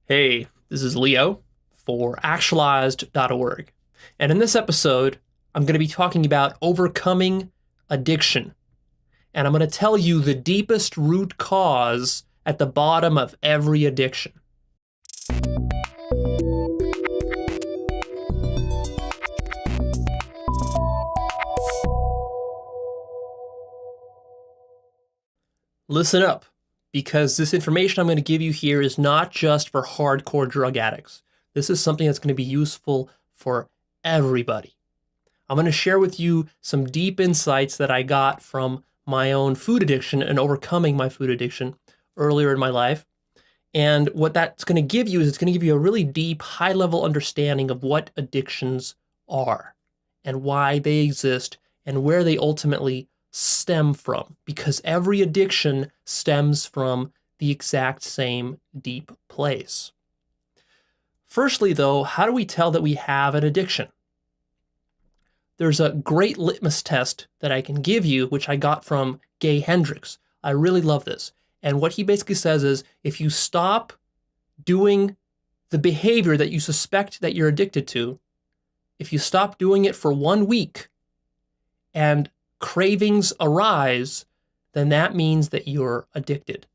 Hey, this is Leo for actualized.org. And in this episode, I'm going to be talking about overcoming addiction. And I'm going to tell you the deepest root cause at the bottom of every addiction. Listen up, because this information I'm going to give you here is not just for hardcore drug addicts. This is something that's going to be useful for everybody. I'm going to share with you some deep insights that I got from my own food addiction and overcoming my food addiction earlier in my life. And what that's going to give you is it's going to give you a really deep, high level understanding of what addictions are and why they exist and where they ultimately stem from. Because every addiction stems from the exact same deep place. Firstly, though, how do we tell that we have an addiction? There's a great litmus test that I can give you, which I got from Gay Hendricks. I really love this. And what he basically says is if you stop doing the behavior that you suspect that you're addicted to, if you stop doing it for 1 week and cravings arise, then that means that you're addicted.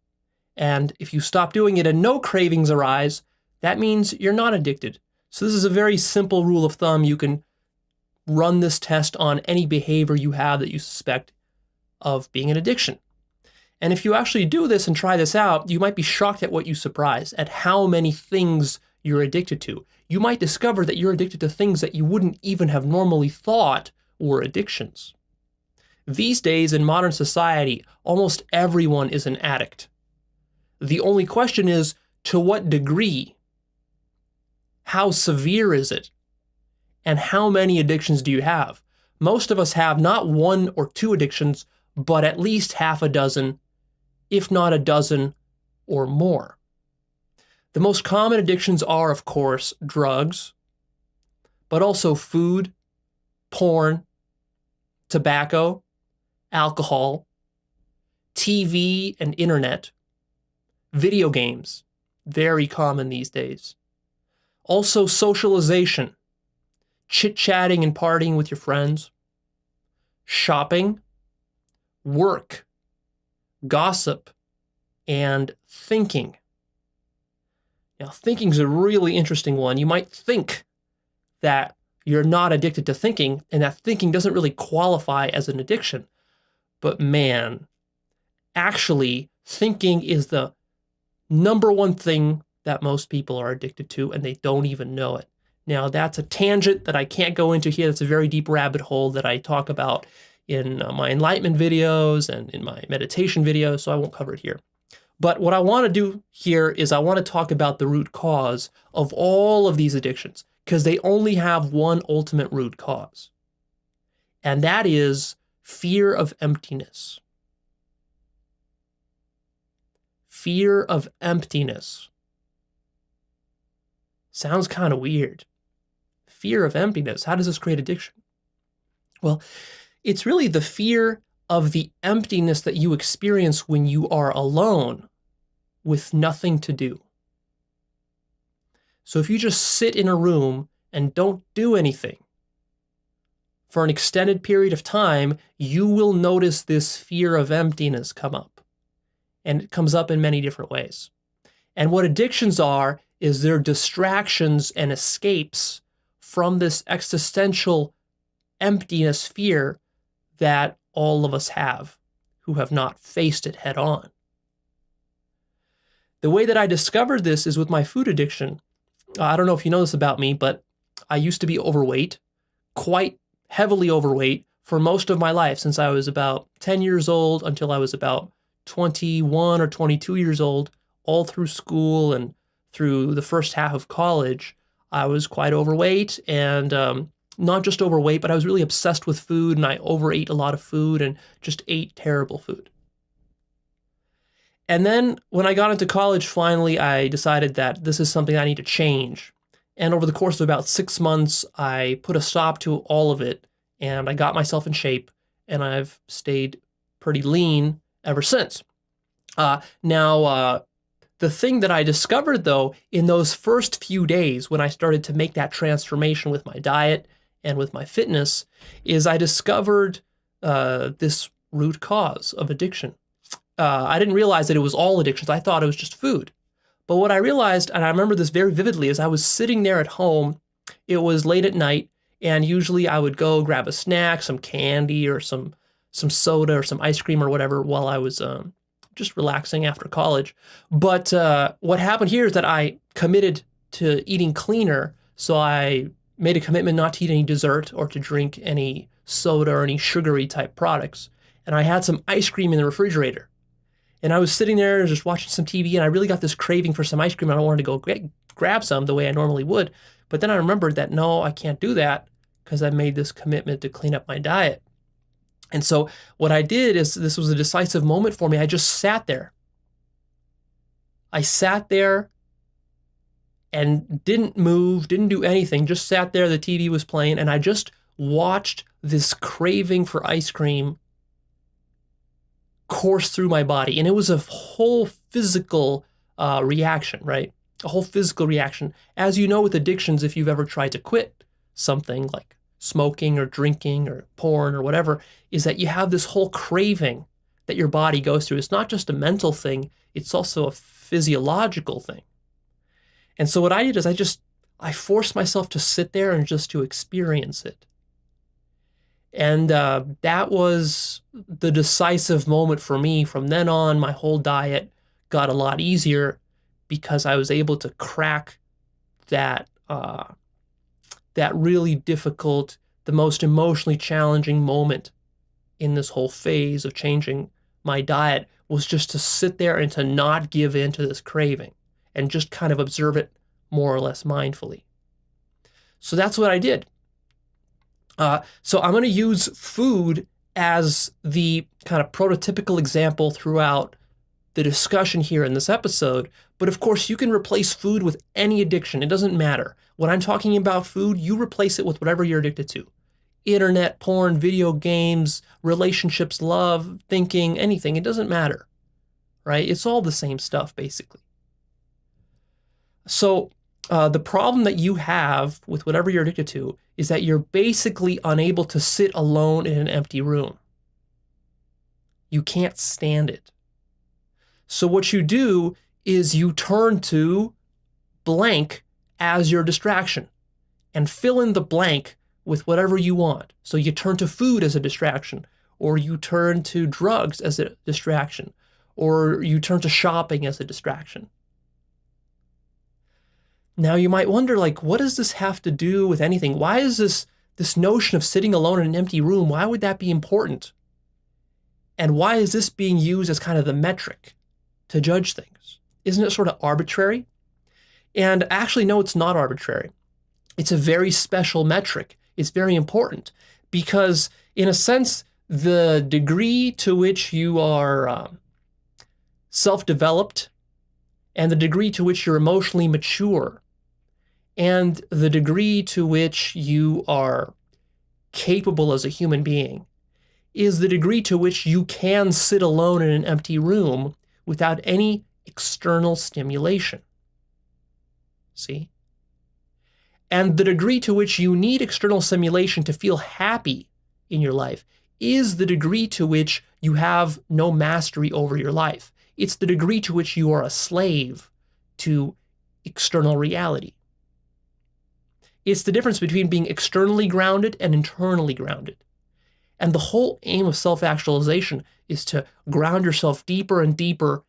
And if you stop doing it and no cravings arise, that means you're not addicted. So this is a very simple rule of thumb. You can run this test on any behavior you have that you suspect of being an addiction. And if you actually do this and try this out, you might be shocked at what you surprise, at how many things you're addicted to. You might discover that you're addicted to things that you wouldn't even have normally thought were addictions. These days in modern society, almost everyone is an addict. The only question is, to what degree? How severe is it? And how many addictions do you have? Most of us have not 1 or 2 addictions, but at least half a dozen, if not a dozen or more. The most common addictions are, of course, drugs, but also food, porn, tobacco, alcohol, TV and internet, video games, very common these days. Also socialization, chit-chatting and partying with your friends, shopping, work, gossip, and thinking. Now, thinking is a really interesting one. You might think that you're not addicted to thinking, and that thinking doesn't really qualify as an addiction. But man, actually, thinking is the number one thing that most people are addicted to, and they don't even know it. Now, that's a tangent that I can't go into here. That's a very deep rabbit hole that I talk about in my enlightenment videos and in my meditation videos, so I won't cover it here. But what I want to do here is I want to talk about the root cause of all of these addictions, because they only have one ultimate root cause, and that is fear of emptiness. Fear of emptiness. Sounds kind of weird. Fear of emptiness. How does this create addiction? Well, it's really the fear of the emptiness that you experience when you are alone with nothing to do. So if you just sit in a room and don't do anything for an extended period of time, you will notice this fear of emptiness come up. And it comes up in many different ways. And what addictions are is they're distractions and escapes from this existential emptiness fear that all of us have who have not faced it head on. The way that I discovered this is with my food addiction. I don't know if you know this about me, but I used to be overweight, quite heavily overweight for most of my life, since I was about 10 years old until I was about 21 or 22 years old, all through school and through the first half of college. I was quite overweight, and not just overweight, but I was really obsessed with food, and I overate a lot of food and just ate terrible food. And then when I got into college, finally, I decided that this is something I need to change. And over the course of about 6 months, I put a stop to all of it, and I got myself in shape, and I've stayed pretty lean ever since. Now, The thing that I discovered, though, in those first few days when I started to make that transformation with my diet and with my fitness, is I discovered this root cause of addiction. I didn't realize that it was all addictions. I thought it was just food. But what I realized, and I remember this very vividly, is I was sitting there at home. It was late at night, and usually I would go grab a snack, some candy or some soda or some ice cream or whatever while I was just relaxing after college. But what happened here is that I committed to eating cleaner, so I made a commitment not to eat any dessert or to drink any soda or any sugary type products. And I had some ice cream in the refrigerator. And I was sitting there just watching some TV, and I really got this craving for some ice cream, and I wanted to go grab some the way I normally would. But then I remembered that, no, I can't do that because I made this commitment to clean up my diet. And so what I did is, this was a decisive moment for me. I just sat there. I sat there and didn't move, didn't do anything, just sat there. The TV was playing, and I just watched this craving for ice cream course through my body. And it was a whole physical reaction, right? A whole physical reaction. As you know, with addictions, if you've ever tried to quit something like smoking or drinking or porn or whatever, is that you have this whole craving that your body goes through. It's not just a mental thing, it's also a physiological thing. And so what I did is I forced myself to sit there and just to experience it. And that was the decisive moment for me. From then on, my whole diet got a lot easier because I was able to crack that really difficult, the most emotionally challenging moment in this whole phase of changing my diet, was just to sit there and to not give in to this craving and just kind of observe it more or less mindfully. So that's what I did. So I'm going to use food as the kind of prototypical example throughout the discussion here in this episode. But of course, you can replace food with any addiction. It doesn't matter. When I'm talking about food, you replace it with whatever you're addicted to. Internet, porn, video games, relationships, love, thinking, anything. It doesn't matter, right? It's all the same stuff, basically. So the problem that you have with whatever you're addicted to is that you're basically unable to sit alone in an empty room. You can't stand it. So what you do is you turn to blank as your distraction and fill in the blank with whatever you want. So you turn to food as a distraction, or you turn to drugs as a distraction, or you turn to shopping as a distraction. Now you might wonder, like, what does this have to do with anything? Why is this notion of sitting alone in an empty room, why would that be important? And why is this being used as kind of the metric to judge things? Isn't it sort of arbitrary? And actually, no, it's not arbitrary. It's a very special metric. It's very important because, in a sense, the degree to which you are self-developed and the degree to which you're emotionally mature and the degree to which you are capable as a human being is the degree to which you can sit alone in an empty room without any external stimulation. See? And the degree to which you need external stimulation to feel happy in your life is the degree to which you have no mastery over your life. It's the degree to which you are a slave to external reality. It's the difference between being externally grounded and internally grounded. And the whole aim of self-actualization is to ground yourself deeper and deeper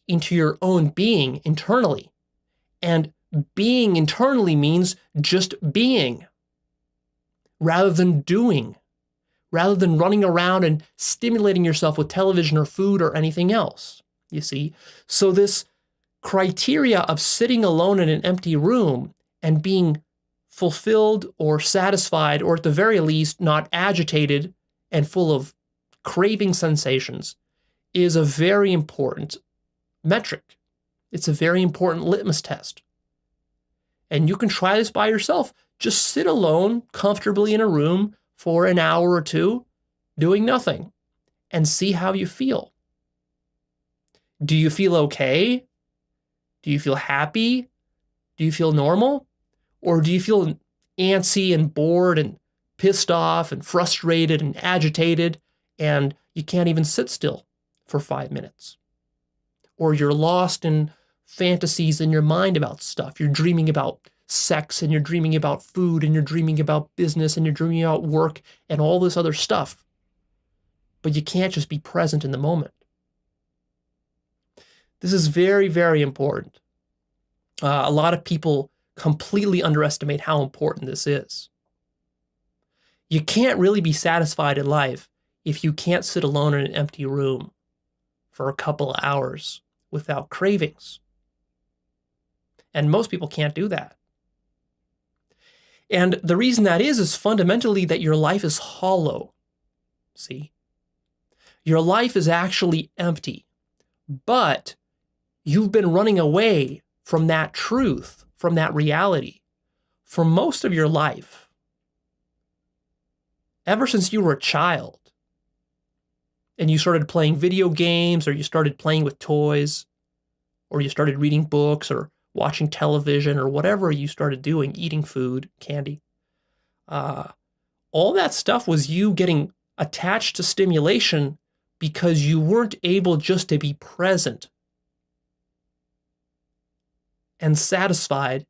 into your own being internally. And being internally means just being, rather than doing, rather than running around and stimulating yourself with television or food or anything else, you see? So this criteria of sitting alone in an empty room and being fulfilled or satisfied, or at the very least not agitated and full of craving sensations, is a very important metric. It's a very important litmus test. And you can try this by yourself. Just sit alone comfortably in a room for an hour or two, doing nothing, and see how you feel. Do you feel okay? Do you feel happy? Do you feel normal? Or do you feel antsy and bored and pissed off and frustrated and agitated, and you can't even sit still for 5 minutes? Or you're lost in fantasies in your mind about stuff. You're dreaming about sex, and you're dreaming about food, and you're dreaming about business, and you're dreaming about work and all this other stuff. But you can't just be present in the moment. This is very, very important. A lot of people completely underestimate how important this is. You can't really be satisfied in life if you can't sit alone in an empty room for a couple of hours without cravings. And most people can't do that. And the reason that is fundamentally that your life is hollow. See? Your life is actually empty, but you've been running away from that truth, from that reality, for most of your life. Ever since you were a child, and you started playing video games, or you started playing with toys, or you started reading books, or watching television, or whatever you started doing, eating food, candy. All that stuff was you getting attached to stimulation because you weren't able just to be present and satisfied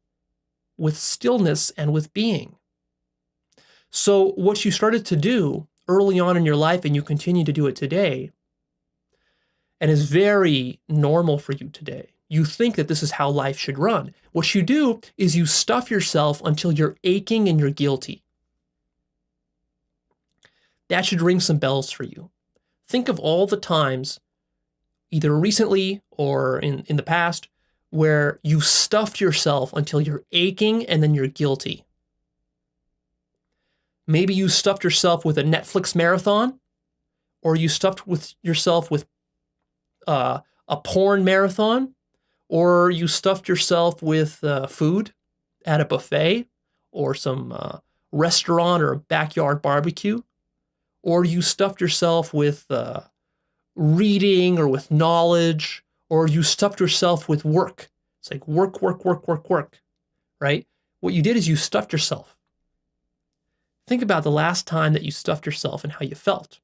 with stillness and with being. So what you started to do early on in your life, and you continue to do it today, and is very normal for you today. You think that this is how life should run. What you do is you stuff yourself until you're aching and you're guilty. That should ring some bells for you. Think of all the times, either recently or in the past, where you stuffed yourself until you're aching and then you're guilty. Maybe you stuffed yourself with a Netflix marathon, or you stuffed yourself with a porn marathon, or you stuffed yourself with food at a buffet or some restaurant or a backyard barbecue, or you stuffed yourself with reading or with knowledge, or you stuffed yourself with work. It's like work, right? What you did is you stuffed yourself. Think about the last time that you stuffed yourself and how you felt.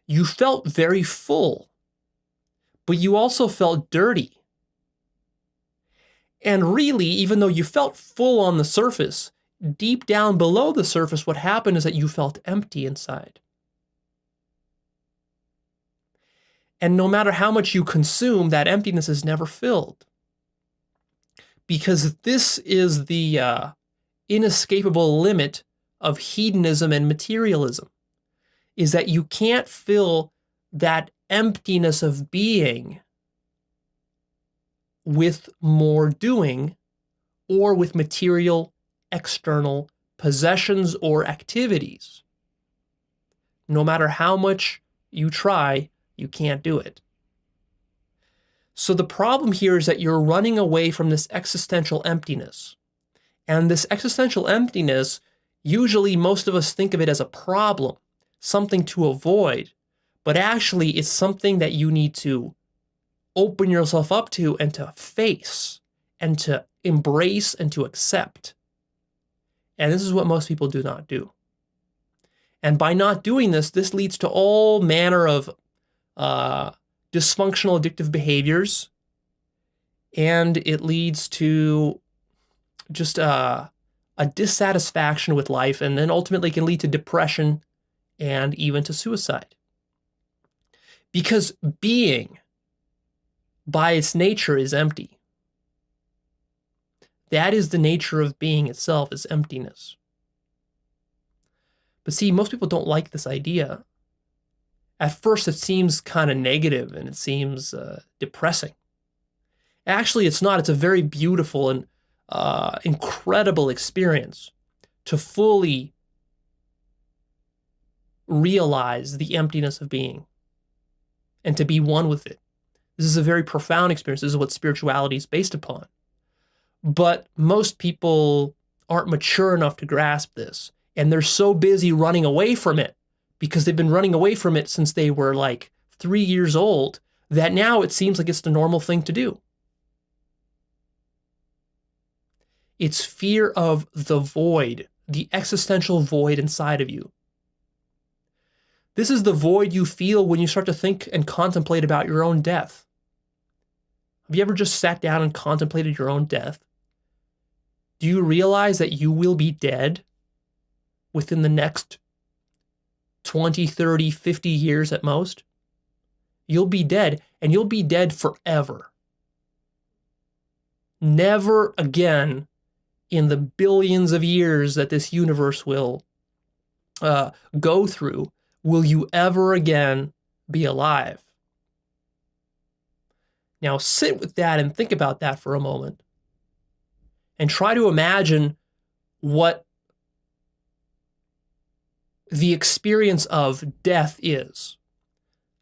You felt very full, but you also felt dirty. And really, even though you felt full on the surface, deep down below the surface, what happened is that you felt empty inside. And no matter how much you consume, that emptiness is never filled. Because this is the inescapable limit of hedonism and materialism, is that you can't fill that emptiness of being with more doing or with material external possessions or activities. No matter how much you try, you can't do it. So the problem here is that you're running away from this existential emptiness. And this existential emptiness, usually most of us think of it as a problem, something to avoid, but actually it's something that you need to open yourself up to and to face and to embrace and to accept. And this is what most people do not do. And by not doing this, this leads to all manner of dysfunctional addictive behaviors, and it leads to just a dissatisfaction with life, and then ultimately can lead to depression and even to suicide. Because being, by its nature, is empty. That is the nature of being itself, is emptiness. But see, most people don't like this idea. At first, it seems kind of negative and it seems depressing. Actually, it's not. It's a very beautiful and incredible experience to fully realize the emptiness of being and to be one with it. This is a very profound experience. This is what spirituality is based upon. But most people aren't mature enough to grasp this, and they're so busy running away from it because they've been running away from it since they were like 3 years old that now it seems like it's the normal thing to do. It's fear of the void, the existential void inside of you. This is the void you feel when you start to think and contemplate about your own death. Have you ever just sat down and contemplated your own death? Do you realize that you will be dead within the next 20, 30, 50 years at most? You'll be dead, and you'll be dead forever. Never again in the billions of years that this universe will go through will you ever again be alive. Now sit with that and think about that for a moment. And try to imagine what the experience of death is.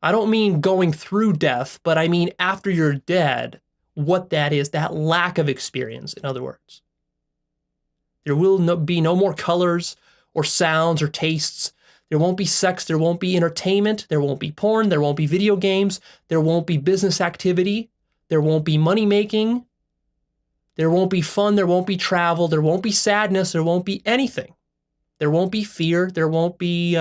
I don't mean going through death, but I mean after you're dead, what that is, that lack of experience, in other words. There will be no more colors or sounds or tastes. There won't be sex, there won't be entertainment, there won't be porn, there won't be video games, there won't be business activity, there won't be money making, there won't be fun, there won't be travel, there won't be sadness, there won't be anything. There won't be fear, there won't be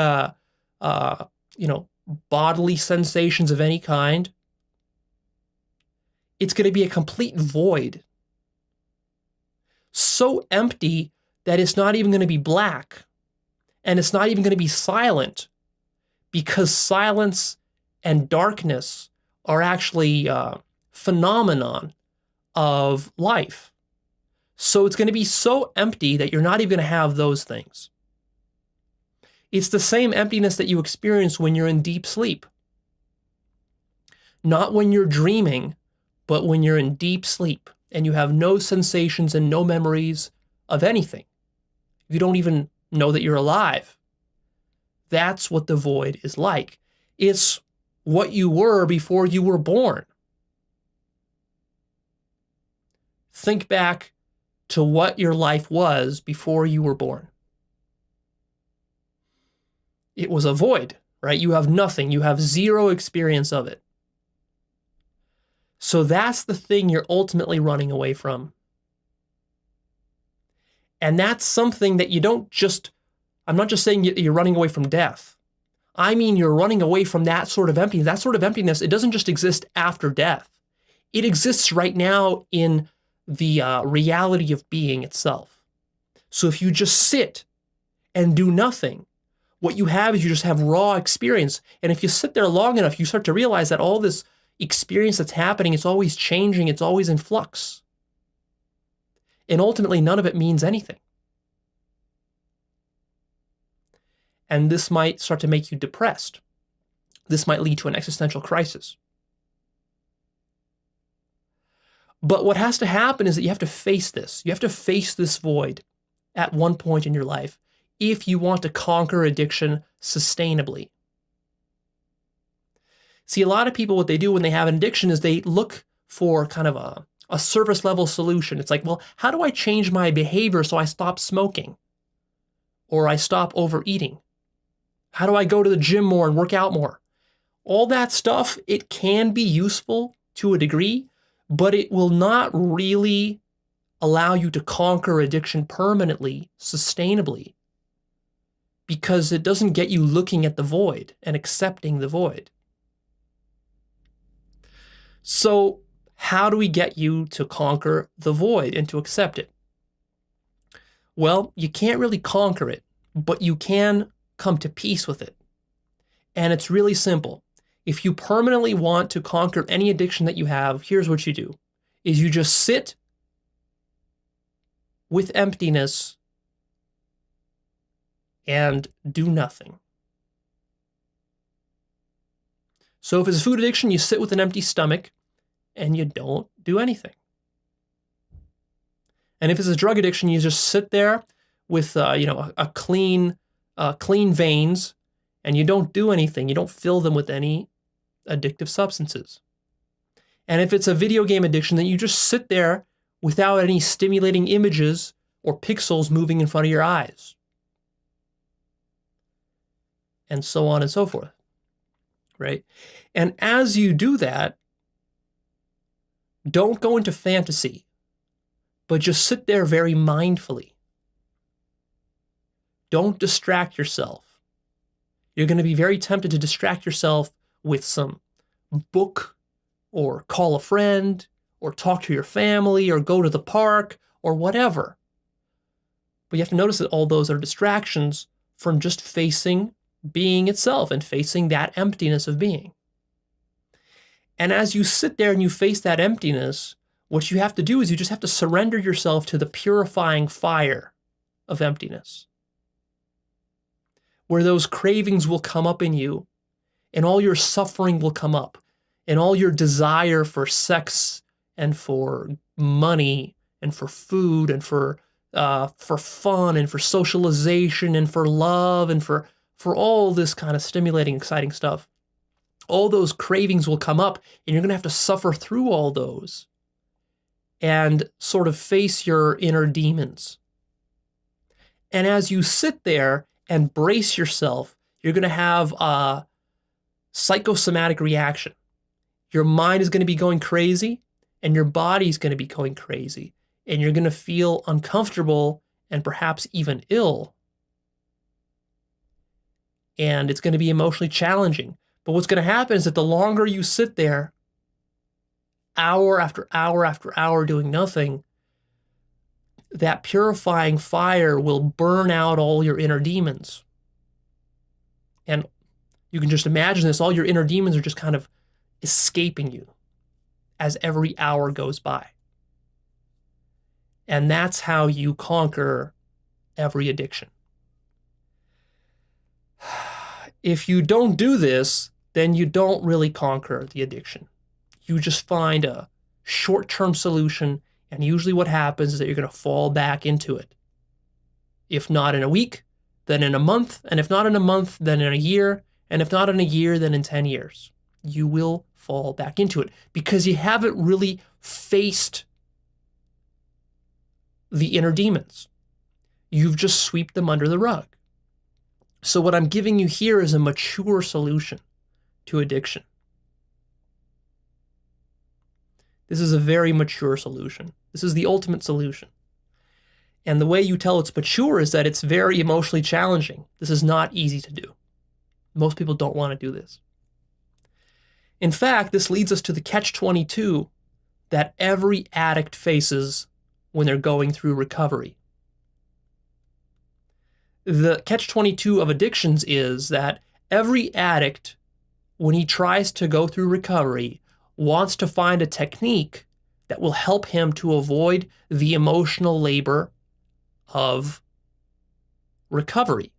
bodily sensations of any kind. It's going to be a complete void. So empty that it's not even going to be black. And it's not even going to be silent, because silence and darkness are actually phenomenon of life. So it's going to be so empty that you're not even going to have those things. It's the same emptiness that you experience when you're in deep sleep. Not when you're dreaming, but when you're in deep sleep and you have no sensations and no memories of anything. You don't even know that you're alive. That's what the void is like. It's what you were before you were born. Think back to what your life was before you were born. It was a void, right? You have nothing. You have zero experience of it. So that's the thing you're ultimately running away from. And that's something that you don't just, I'm not just saying you're running away from death. I mean, you're running away from that sort of emptiness. That sort of emptiness, it doesn't just exist after death. It exists right now in the reality of being itself. So if you just sit and do nothing, what you have is you just have raw experience. And if you sit there long enough, you start to realize that all this experience that's happening, it's always changing, it's always in flux. And ultimately, none of it means anything. And this might start to make you depressed. This might lead to an existential crisis. But what has to happen is that you have to face this. You have to face this void at one point in your life if you want to conquer addiction sustainably. See, a lot of people, what they do when they have an addiction is they look for kind of a surface level solution. It's like, well, how do I change my behavior so I stop smoking? Or I stop overeating? How do I go to the gym more and work out more? All that stuff, it can be useful to a degree, but it will not really allow you to conquer addiction permanently, sustainably, because it doesn't get you looking at the void and accepting the void. So how do we get you to conquer the void and to accept it? Well, you can't really conquer it, but you can come to peace with it. And it's really simple. If you permanently want to conquer any addiction that you have, here's what you do, is you just sit with emptiness and do nothing. So if it's a food addiction, you sit with an empty stomach and you don't do anything. And if it's a drug addiction, you just sit there with a clean veins, and you don't do anything. You don't fill them with any addictive substances. And if it's a video game addiction, then you just sit there without any stimulating images or pixels moving in front of your eyes. And so on and so forth, right? And as you do that, don't go into fantasy. but just sit there very mindfully. Don't distract yourself. You're going to be very tempted to distract yourself with some book, or call a friend, or talk to your family, or go to the park, or whatever. But you have to notice that all those are distractions from just facing being itself and facing that emptiness of being. And as you sit there and you face that emptiness, what you have to do is you just have to surrender yourself to the purifying fire of emptiness, where those cravings will come up in you, and all your suffering will come up, and all your desire for sex and for money and for food and for fun and for socialization and for love and for all this kind of stimulating, exciting stuff. All those cravings will come up, and you're going to have to suffer through all those and sort of face your inner demons. And as you sit there and brace yourself, you're going to have a psychosomatic reaction. Your mind is going to be going crazy, and your body's going to be going crazy, and you're going to feel uncomfortable and perhaps even ill. And it's going to be emotionally challenging. But what's going to happen is that the longer you sit there, hour after hour after hour doing nothing, that purifying fire will burn out all your inner demons. And you can just imagine this, all your inner demons are just kind of escaping you as every hour goes by. And that's how you conquer every addiction. If you don't do this, then you don't really conquer the addiction. You just find a short-term solution, and usually what happens is that you're going to fall back into it. If not in a week, then in a month, and if not in a month, then in a year, and if not in a year, then in 10 years. You will fall back into it because you haven't really faced the inner demons. You've just swept them under the rug. So what I'm giving you here is a mature solution to addiction. This is a very mature solution. This is the ultimate solution. And the way you tell it's mature is that it's very emotionally challenging. This is not easy to do. Most people don't want to do this. In fact, this leads us to the catch-22 that every addict faces when they're going through recovery. The catch-22 of addictions is that every addict, when he tries to go through recovery, wants to find a technique that will help him to avoid the emotional labor of recovery.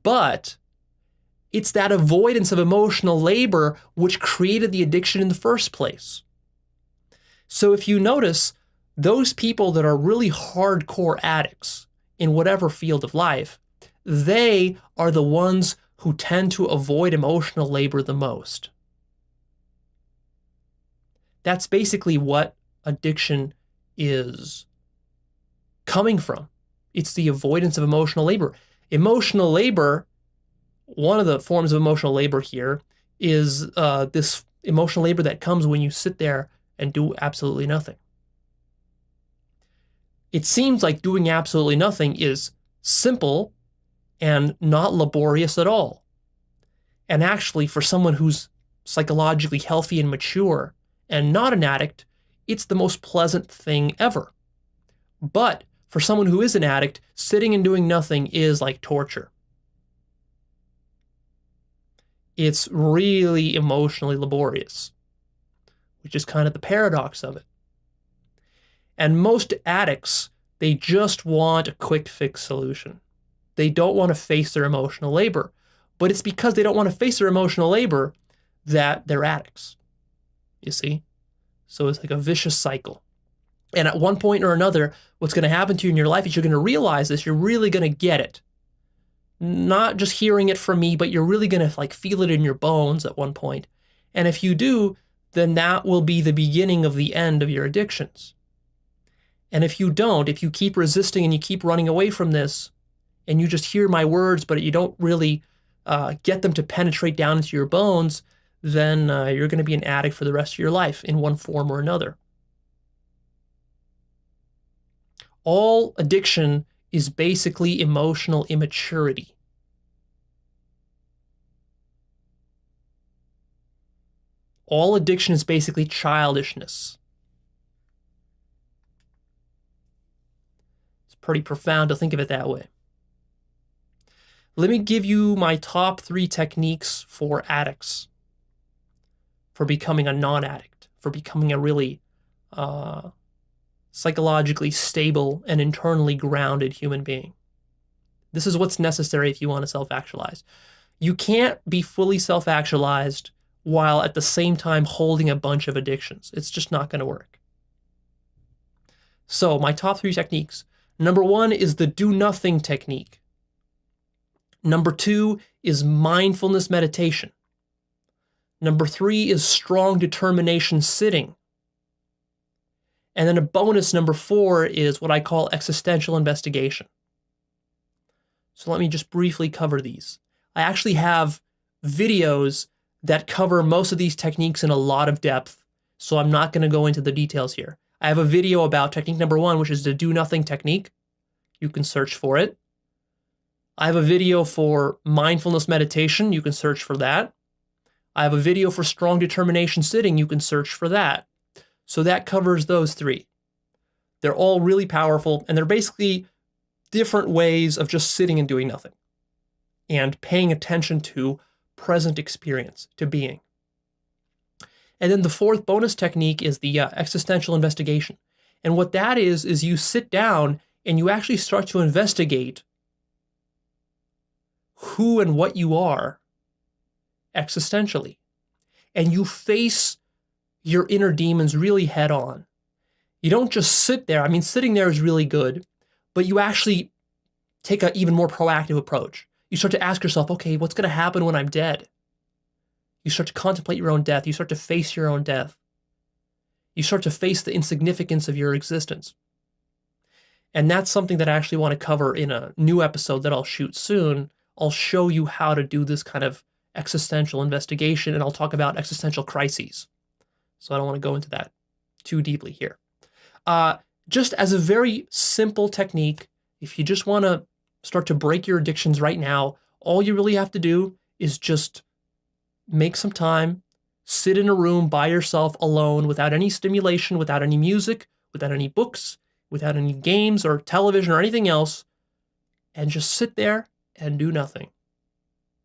But it's that avoidance of emotional labor which created the addiction in the first place. So if you notice, those people that are really hardcore addicts in whatever field of life, they are the ones who tend to avoid emotional labor the most. That's basically what addiction is coming from. It's the avoidance of emotional labor. Emotional labor, one of the forms of emotional labor here is this emotional labor that comes when you sit there and do absolutely nothing. It seems like doing absolutely nothing is simple and not laborious at all. And actually, for someone who's psychologically healthy and mature and not an addict, it's the most pleasant thing ever. But for someone who is an addict, sitting and doing nothing is like torture. It's really emotionally laborious, which is kind of the paradox of it. And most addicts, they just want a quick fix solution. They don't want to face their emotional labor. But it's because they don't want to face their emotional labor that they're addicts. You see? So it's like a vicious cycle. And at one point or another, what's going to happen to you in your life is you're going to realize this, you're really going to get it. Not just hearing it from me, but you're really going to like feel it in your bones at one point. And if you do, then that will be the beginning of the end of your addictions. And if you don't, if you keep resisting and you keep running away from this, and you just hear my words, but you don't really get them to penetrate down into your bones, then you're going to be an addict for the rest of your life in one form or another. All addiction is basically emotional immaturity. All addiction is basically childishness. It's pretty profound to think of it that way. Let me give you my top 3 techniques for addicts, for becoming a non-addict, for becoming a really psychologically stable and internally grounded human being. This is what's necessary if you want to self-actualize. You can't be fully self-actualized while at the same time holding a bunch of addictions. It's just not going to work. So my top 3 techniques. Number 1 is the do nothing technique. Number 2 is mindfulness meditation. Number 3 is strong determination sitting. And then a bonus number 4 is what I call existential investigation. So let me just briefly cover these. I actually have videos that cover most of these techniques in a lot of depth, so I'm not going to go into the details here. I have a video about technique number 1, which is the do nothing technique. You can search for it. I have a video for mindfulness meditation. You can search for that. I have a video for strong determination sitting. You can search for that. So that covers those 3. They're all really powerful, and they're basically different ways of just sitting and doing nothing and paying attention to present experience, to being. And then the 4th bonus technique is the existential investigation. And what that is you sit down and you actually start to investigate who and what you are existentially. And you face your inner demons really head on. You don't just sit there. I mean, sitting there is really good, but you actually take an even more proactive approach. You start to ask yourself, okay, what's going to happen when I'm dead? You start to contemplate your own death. You start to face your own death. You start to face the insignificance of your existence. And that's something that I actually want to cover in a new episode that I'll shoot soon. I'll show you how to do this kind of existential investigation, and I'll talk about existential crises. So I don't want to go into that too deeply here. Just as a very simple technique, if you just want to start to break your addictions right now, all you really have to do is just make some time, sit in a room by yourself alone without any stimulation, without any music, without any books, without any games or television or anything else, and just sit there and do nothing.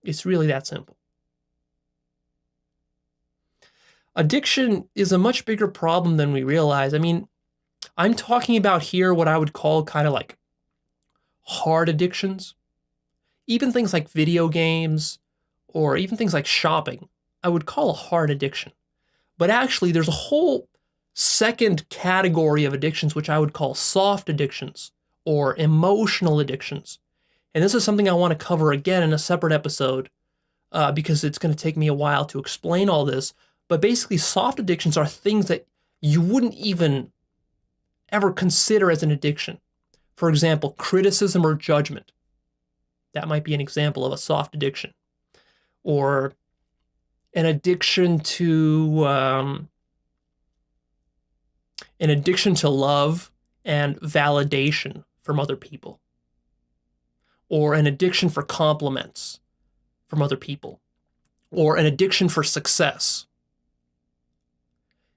It's really that simple. Addiction is a much bigger problem than we realize. I mean, I'm talking about here what I would call kind of like hard addictions. Even things like video games or even things like shopping, I would call a hard addiction. But actually, there's a whole second category of addictions which I would call soft addictions or emotional addictions. And this is something I want to cover again in a separate episode because it's going to take me a while to explain all this. But basically, soft addictions are things that you wouldn't even ever consider as an addiction. For example, criticism or judgment. That might be an example of a soft addiction. Or an addiction to love and validation from other people. Or an addiction for compliments from other people. Or an addiction for success.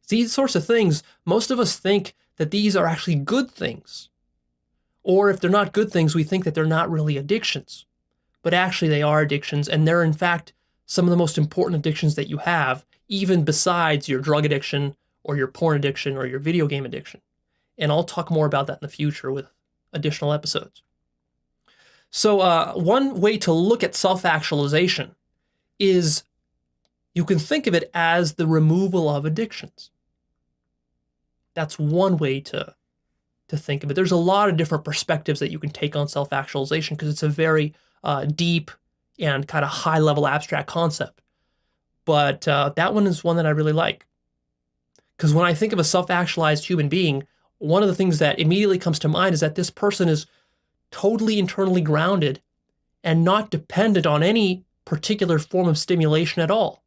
These sorts of things, most of us think that these are actually good things. Or if they're not good things, we think that they're not really addictions. But actually they are addictions, and they're in fact some of the most important addictions that you have, even besides your drug addiction or your porn addiction or your video game addiction. And I'll talk more about that in the future with additional episodes. So one way to look at self-actualization is you can think of it as the removal of addictions. That's one way to think of it. There's a lot of different perspectives that you can take on self-actualization because it's a very deep and kind of high-level abstract concept. But that one is one that I really like. Because when I think of a self-actualized human being, one of the things that immediately comes to mind is that this person is totally internally grounded and not dependent on any particular form of stimulation at all.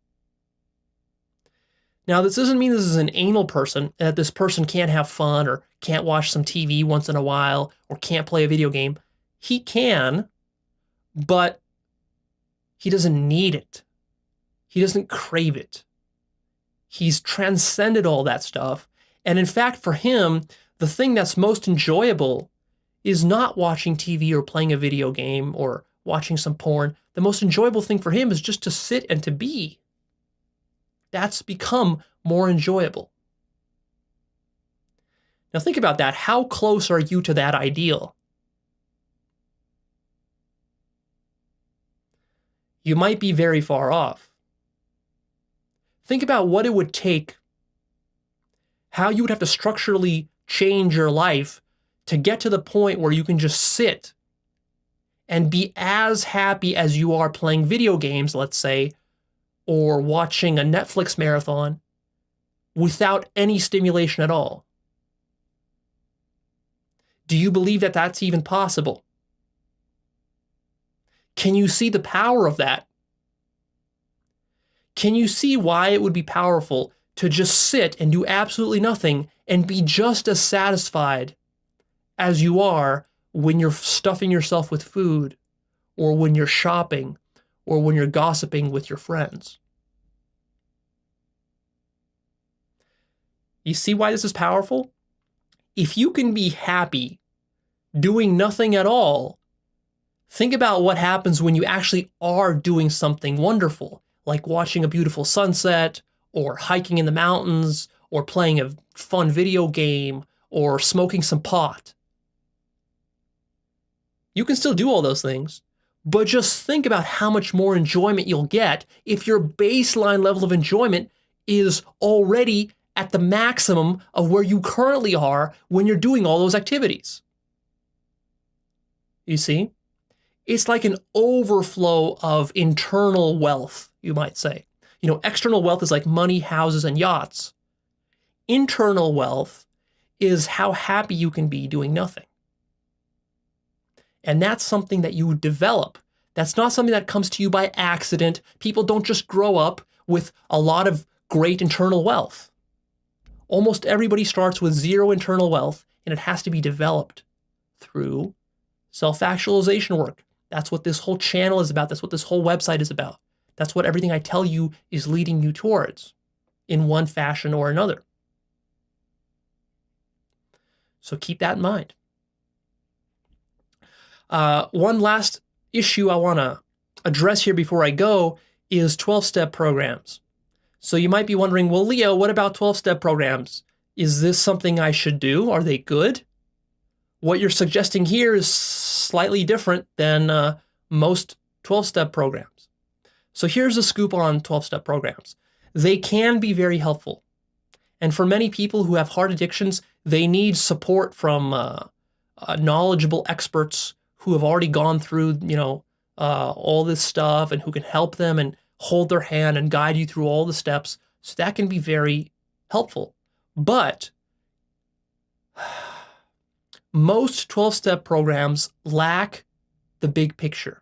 Now, this doesn't mean this is an anal person, that this person can't have fun or can't watch some TV once in a while or can't play a video game. He can, but he doesn't need it. He doesn't crave it. He's transcended all that stuff. And in fact, for him, the thing that's most enjoyable is not watching TV or playing a video game or watching some porn. The most enjoyable thing for him is just to sit and to be. That's become more enjoyable. Now think about that. How close are you to that ideal? You might be very far off. Think about what it would take, how you would have to structurally change your life to get to the point where you can just sit and be as happy as you are playing video games, let's say, or watching a Netflix marathon without any stimulation at all. Do you believe that that's even possible? Can you see the power of that? Can you see why it would be powerful to just sit and do absolutely nothing and be just as satisfied as you are when you're stuffing yourself with food, or when you're shopping, or when you're gossiping with your friends? You see why this is powerful? If you can be happy doing nothing at all, think about what happens when you actually are doing something wonderful, like watching a beautiful sunset, or hiking in the mountains, or playing a fun video game, or smoking some pot. You can still do all those things, but just think about how much more enjoyment you'll get if your baseline level of enjoyment is already at the maximum of where you currently are when you're doing all those activities. You see? It's like an overflow of internal wealth, you might say. You know, external wealth is like money, houses, and yachts. Internal wealth is how happy you can be doing nothing. And that's something that you develop. That's not something that comes to you by accident. People don't just grow up with a lot of great internal wealth. Almost everybody starts with zero internal wealth, and it has to be developed through self-actualization work. That's what this whole channel is about. That's what this whole website is about. That's what everything I tell you is leading you towards in one fashion or another. So keep that in mind. One last issue I want to address here before I go is 12-step programs. So you might be wondering, well, Leo, what about 12-step programs? Is this something I should do? Are they good? What you're suggesting here is slightly different than most 12-step programs. So here's a scoop on 12-step programs. They can be very helpful. And for many people who have heart addictions, they need support from knowledgeable experts who have already gone through, all this stuff and who can help them and hold their hand and guide you through all the steps. So that can be very helpful. But most 12-step programs lack the big picture.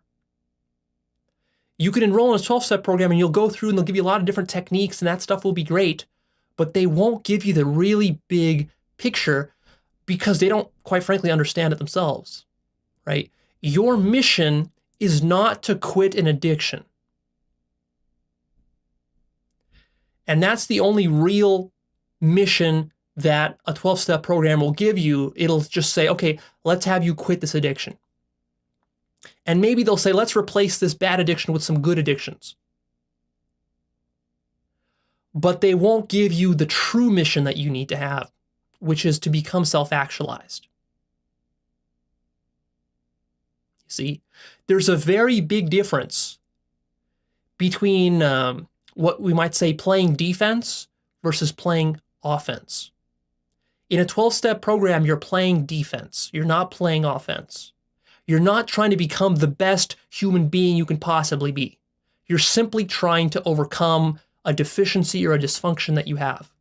You can enroll in a 12-step program and you'll go through and they'll give you a lot of different techniques and that stuff will be great, but they won't give you the really big picture because they don't, quite frankly, understand it themselves, right? Your mission is not to quit an addiction. And that's the only real mission that a 12-step program will give you. It'll just say, okay, let's have you quit this addiction. And maybe they'll say, let's replace this bad addiction with some good addictions. But they won't give you the true mission that you need to have, which is to become self-actualized. You see, there's a very big difference between what we might say playing defense versus playing offense. In a 12-step program, you're playing defense. You're not playing offense. You're not trying to become the best human being you can possibly be. You're simply trying to overcome a deficiency or a dysfunction that you have.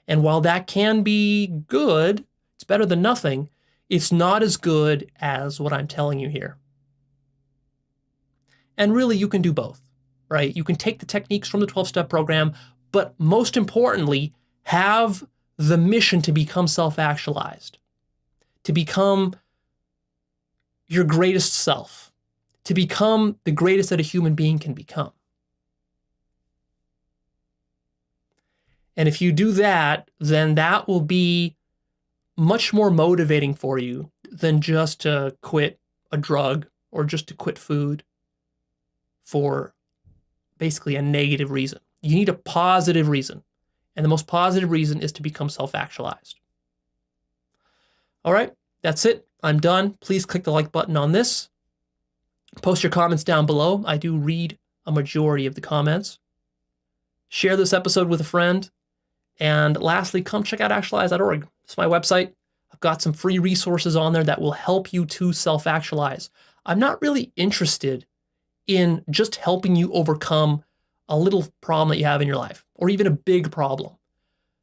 And while that can be good, it's better than nothing, it's not as good as what I'm telling you here. And really, you can do both, right? You can take the techniques from the 12-step program, but most importantly, have the mission to become self-actualized, to become your greatest self, to become the greatest that a human being can become. And if you do that, then that will be much more motivating for you than just to quit a drug or just to quit food for basically a negative reason. You need a positive reason. And the most positive reason is to become self-actualized. All right, that's it. I'm done. Please click the like button on this. Post your comments down below. I do read a majority of the comments. Share this episode with a friend. And lastly, come check out actualize.org. It's my website. I've got some free resources on there that will help you to self-actualize. I'm not really interested in just helping you overcome a little problem that you have in your life, or even a big problem.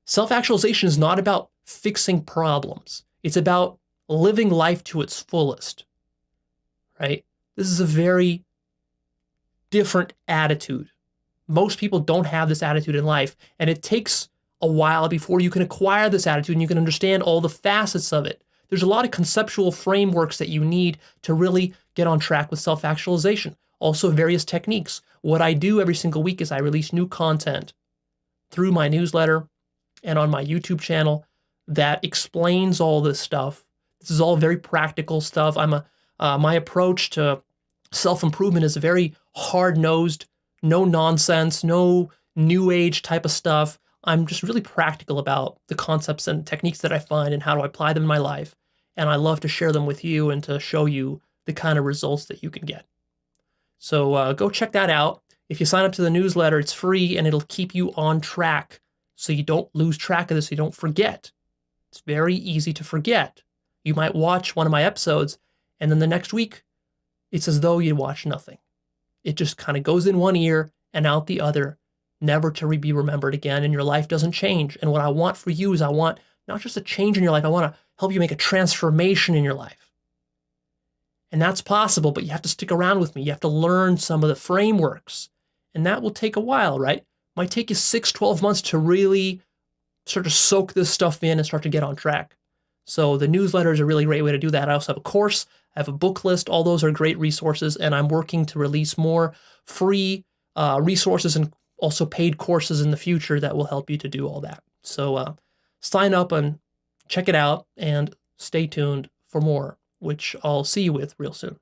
Self-actualization is not about fixing problems. It's about living life to its fullest, right? This is a very different attitude. Most people don't have this attitude in life, and it takes a while before you can acquire this attitude and you can understand all the facets of it. There's a lot of conceptual frameworks that you need to really get on track with self-actualization. Also, various techniques. What I do every single week is I release new content through my newsletter and on my YouTube channel that explains all this stuff. This is all very practical stuff. My approach to self-improvement is very hard-nosed, no nonsense, no new age type of stuff. I'm just really practical about the concepts and techniques that I find and how to apply them in my life. And I love to share them with you and to show you the kind of results that you can get. So go check that out. If you sign up to the newsletter, it's free and it'll keep you on track so you don't lose track of this, so you don't forget. It's very easy to forget. You might watch one of my episodes and then the next week, it's as though you watched nothing. It just kind of goes in one ear and out the other, never to be remembered again, and your life doesn't change. And what I want for you is I want not just a change in your life, I want to help you make a transformation in your life. And that's possible, but you have to stick around with me. You have to learn some of the frameworks, and that will take a while, right? Might take you 6-12 months to really start to soak this stuff in and start to get on track. So the newsletter is a really great way to do that. I also have a course, I have a book list. All those are great resources, and I'm working to release more free resources and also paid courses in the future that will help you to do all that. So sign up and check it out and stay tuned for more, which I'll see you with real soon.